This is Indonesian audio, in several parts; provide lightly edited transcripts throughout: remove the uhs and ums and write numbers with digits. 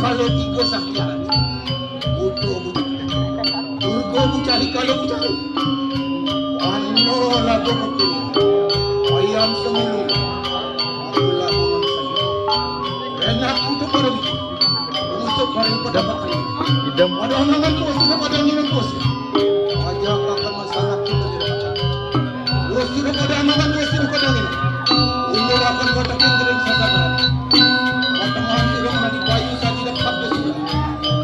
Kalau tiga sakit butuh Durga bucari kalau bucari Wano lagu putih ayam semulu Akulah mohon saja enak untuk barang untuk barang pada bakal pada anangan kuasa pada anangan kuasa ajak akan masalah kita tidak kuasa pada anangan kuasa pada anangan umur akan kata kengering sakaran patangan tidak menjadi bayu saja tidak habis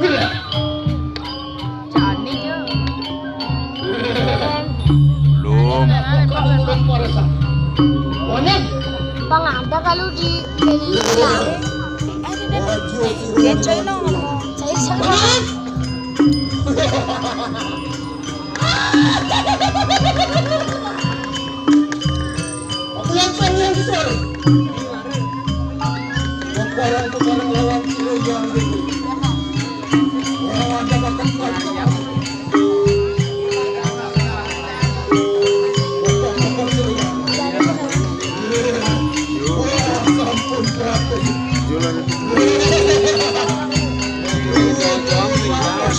bila Johnny je belum kalau belum puasa mana bang ada kalau di dia coy no saya sangat aku yang sayang besar orang itu orang lawan kilo yang itu orang ada makan kuat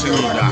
Sudah.